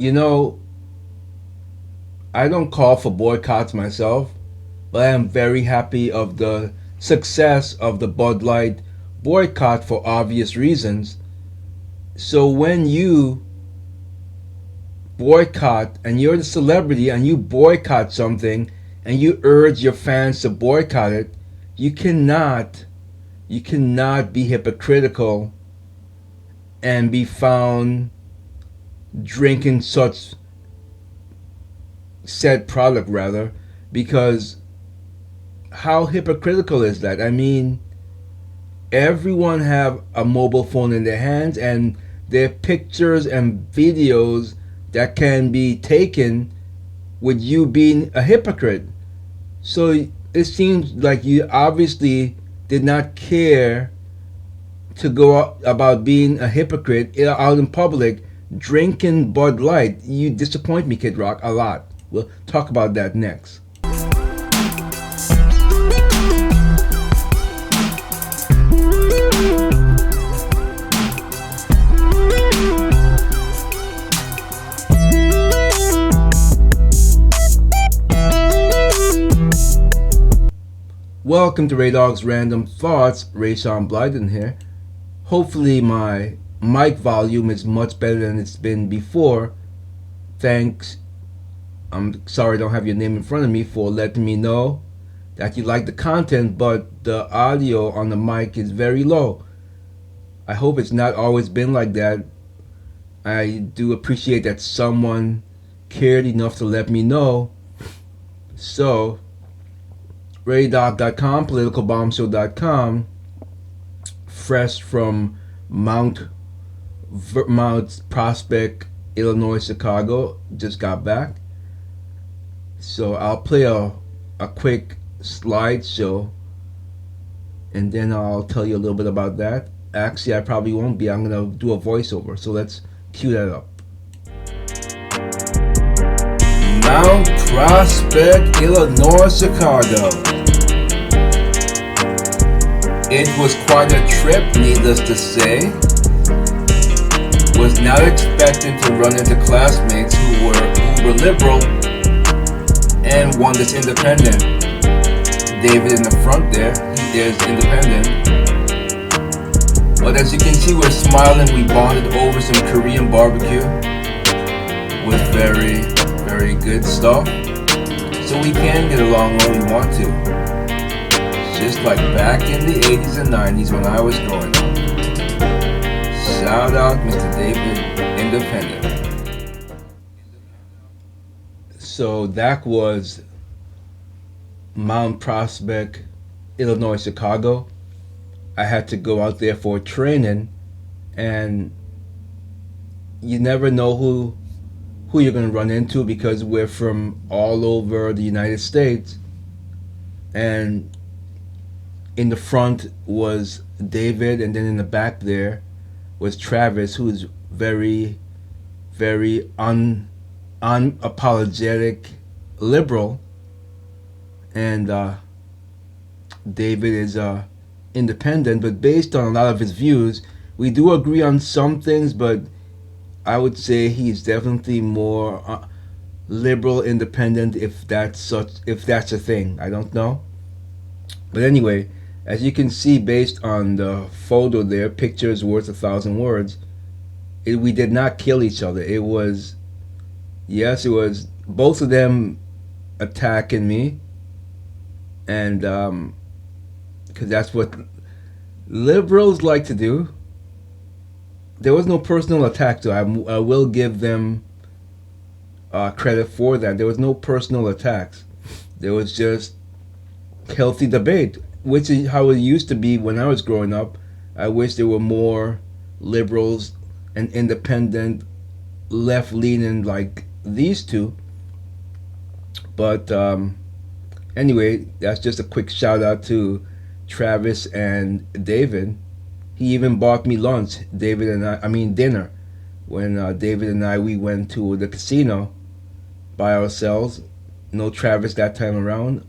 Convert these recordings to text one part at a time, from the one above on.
You know, I don't call for boycotts myself, but I am very happy of the success of the Bud Light boycott for obvious reasons. So when you boycott and you're the celebrity and you boycott something and you urge your fans to boycott it, you cannot you cannot be hypocritical and be found drinking such said product rather, because how hypocritical is that? I mean, everyone have a mobile phone in their hands and there are pictures and videos that can be taken with you being a hypocrite. So it seems like you obviously did not care to go out about being a hypocrite out in public drinking Bud Light. You disappoint me, Kid Rock, a lot. We'll talk about that next. Welcome to Ray Dog's Random Thoughts. Ray Sean Blyden here. Hopefully my mic volume is much better than it's been before. Thanks. I'm sorry I don't have your name in front of me for letting me know that you like the content, but the audio on the mic is very low. I hope it's not always been like that. I do appreciate that someone cared enough to let me know. So, RayDoc.com, PoliticalBombShow.com, fresh from Mount Prospect, Illinois, Chicago. Just got back. So I'll play a quick slideshow and then I'll tell you a little bit about that. Actually, I probably won't be. I'm going to do a voiceover. So let's cue that up. Mount Prospect, Illinois, Chicago. It was quite a trip, needless to say. Was not expecting to run into classmates who were liberal and one that's independent. David in the front there, he is independent. But as you can see, we're smiling. We bonded over some Korean barbecue with very, very good stuff. So we can get along when we want to. Just like back in the 80s and 90s when I was growing up. Shout out Mr. David, independent. So that was Mount Prospect, Illinois, Chicago. I had to go out there for training, and you never know who you're going to run into because we're from all over the United States. And in the front was David, and then in the back there was Travis, who is very, very unapologetic liberal, and David is independent, but based on a lot of his views, we do agree on some things, but I would say he's definitely more liberal independent, if that's a thing. I don't know, but anyway, as you can see, based on the photo there, pictures worth 1,000 words. We did not kill each other. It was both of them attacking me, and because that's what liberals like to do. There was no personal attack, so I will give them credit for that. There was no personal attacks. There was just healthy debate, which is how it used to be when I was growing up. I wish there were more liberals and independent, left-leaning like these two. But anyway, that's just a quick shout out to Travis and David. He even bought me lunch, dinner, when David and we went to the casino by ourselves. No Travis that time around.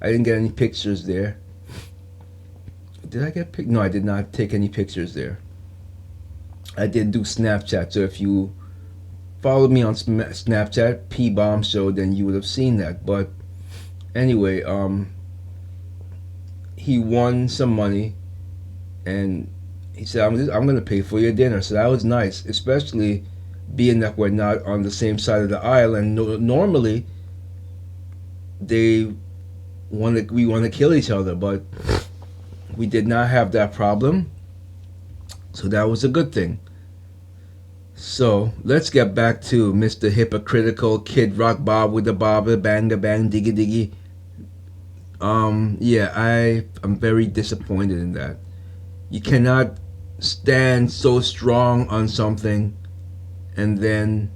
I didn't get any pictures there. Did I get No, I did not take any pictures there. I did do Snapchat, so if you followed me on Snapchat, P Bomb Show, then you would have seen that. But anyway, he won some money, and he said, I'm going to pay for your dinner. So that was nice, especially being that we're not on the same side of the aisle. And normally, we want to kill each other, but we did not have that problem. So that was a good thing. So let's get back to Mr. Hypocritical Kid Rock Bob with the bobber, bang the bang, diggy diggy. Yeah, I'm very disappointed in that. You cannot stand so strong on something and then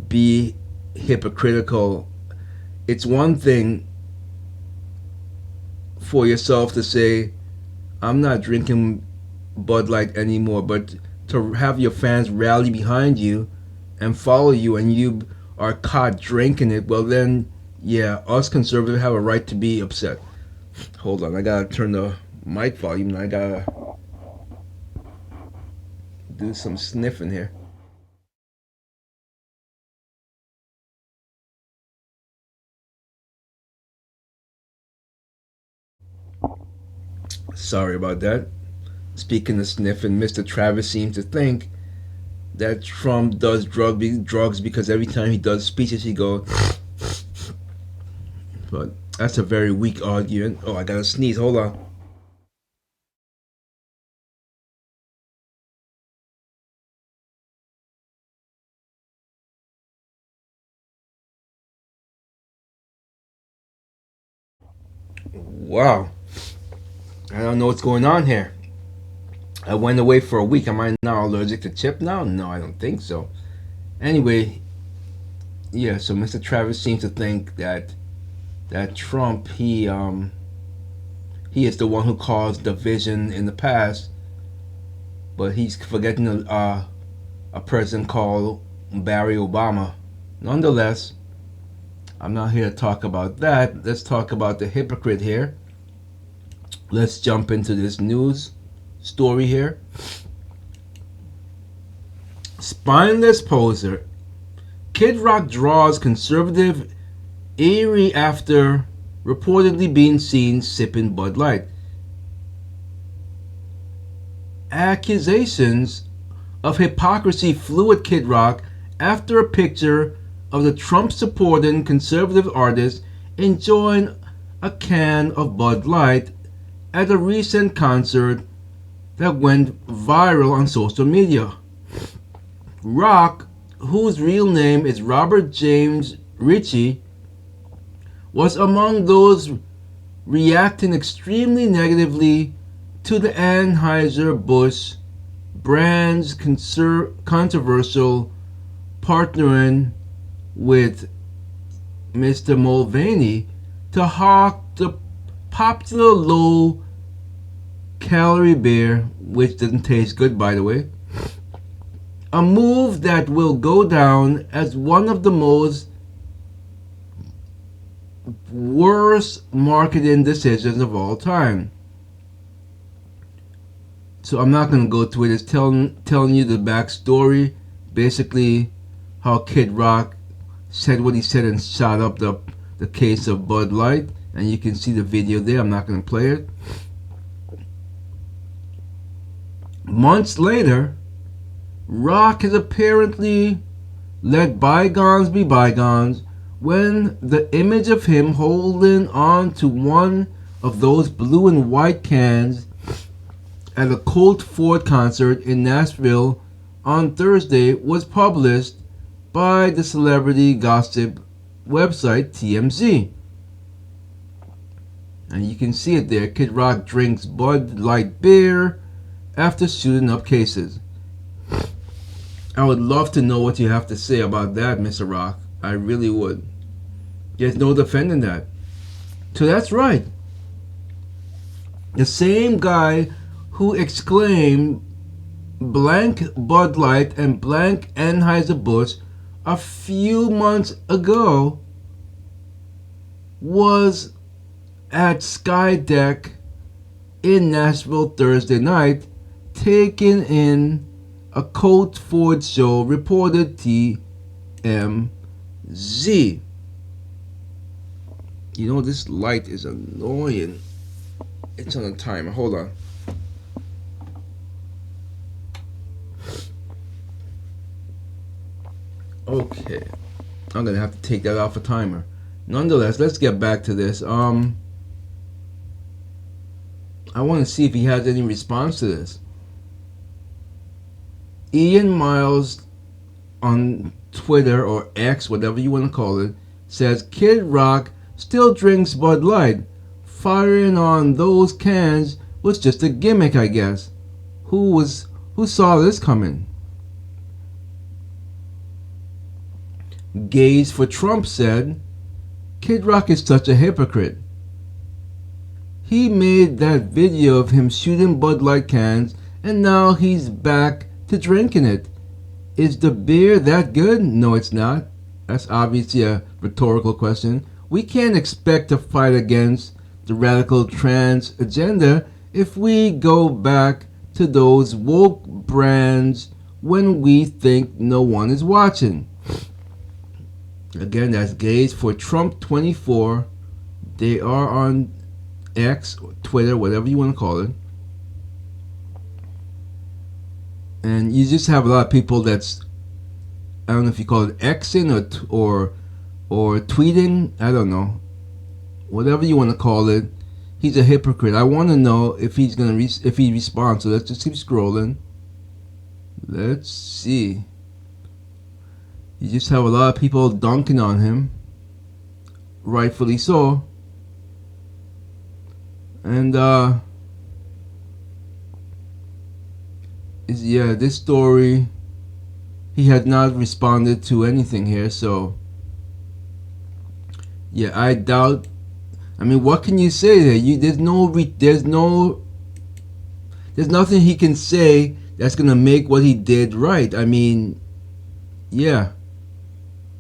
be hypocritical. It's one thing for yourself to say, I'm not drinking Bud Light anymore, but to have your fans rally behind you and follow you and you are caught drinking it, well then, yeah, us conservatives have a right to be upset. Hold on, I gotta turn the mic volume and I gotta do some sniffing here. Sorry about that. Speaking of sniffing, Mr. Travis seems to think that Trump does drugs because every time he does speeches, he goes. But that's a very weak argument. Oh, I gotta sneeze. Hold on. Wow. I don't know what's going on here. I went away for a week. Am I now allergic to chip now? No, I don't think so. Anyway, yeah. So Mr. Travis seems to think that Trump he is the one who caused division in the past, but he's forgetting a president called Barry Obama. Nonetheless, I'm not here to talk about that. Let's talk about the hypocrite here. Let's jump into this news story here. Spineless poser. Kid Rock draws conservative eerie after reportedly being seen sipping Bud Light. Accusations of hypocrisy flew at Kid Rock after a picture of the Trump-supporting conservative artist enjoying a can of Bud Light at a recent concert that went viral on social media. Rock, whose real name is Robert James Ritchie, was among those reacting extremely negatively to the Anheuser-Busch brand's controversial partnering with Mr. Mulvaney to hawk the popular low-calorie beer, which doesn't taste good, by the way. A move that will go down as one of the most worst marketing decisions of all time. So I'm not going to go through it. It's telling you the backstory. Basically, how Kid Rock said what he said and shot up the case of Bud Light. And you can see the video there. I'm not going to play it. Months later, Rock has apparently let bygones be bygones when the image of him holding on to one of those blue and white cans at a Colt Ford concert in Nashville on Thursday was published by the celebrity gossip website TMZ. And you can see it there. Kid Rock drinks Bud Light beer after shooting up cases. I would love to know what you have to say about that, Mr. Rock. I really would. There's no defending that. So that's right. The same guy who exclaimed blank Bud Light and blank Anheuser-Busch a few months ago was at Sky Deck in Nashville Thursday night, taking in a Colt Ford show, reported TMZ. You know, this light is annoying. It's on a timer. Hold on. Okay. I'm gonna have to take that off a timer. Nonetheless, let's get back to this. I want to see if he has any response to this. Ian Miles on Twitter, or X, whatever you want to call it, says Kid Rock still drinks Bud Light. Firing on those cans was just a gimmick, I guess. Who saw this coming? Gaze for Trump said, Kid Rock is such a hypocrite. He made that video of him shooting Bud Light cans, and now he's back to drinking it. Is the beer that good? No, it's not. That's obviously a rhetorical question. We can't expect to fight against the radical trans agenda if we go back to those woke brands when we think no one is watching. Again, that's Gaze for Trump 24. They are on X, Twitter, whatever you want to call it. And you just have a lot of people that's, I don't know if you call it Xing or tweeting, I don't know. Whatever you want to call it, he's a hypocrite. I want to know if he's gonna if he responds. So let's just keep scrolling. Let's see. You just have a lot of people dunking on him, rightfully so. And this story, he had not responded to anything here, so yeah, I doubt. I mean, what can you say there? There's nothing he can say that's gonna make what he did right. I mean, yeah,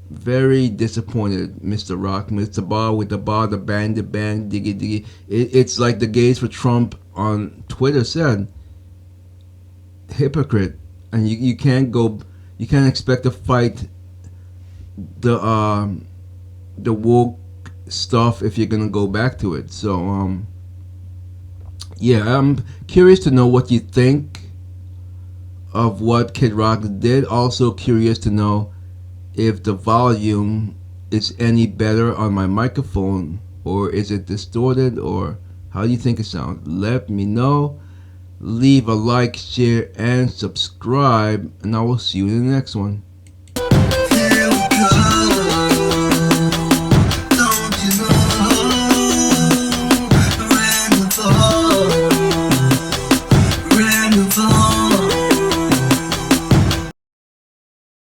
very disappointed, Mr. Rock, Mr. Bar with the bar, the bang, diggy diggy. It's like the Gays for Trump on Twitter said, hypocrite, and you can't expect to fight the woke stuff if you're gonna go back to it. So yeah, I'm curious to know what you think of what Kid Rock did. Also curious to know if the volume is any better on my microphone, or is it distorted, or how do you think it sounds? Let me know. Leave a like, share, and subscribe, and I will see you in the next one. Random thought.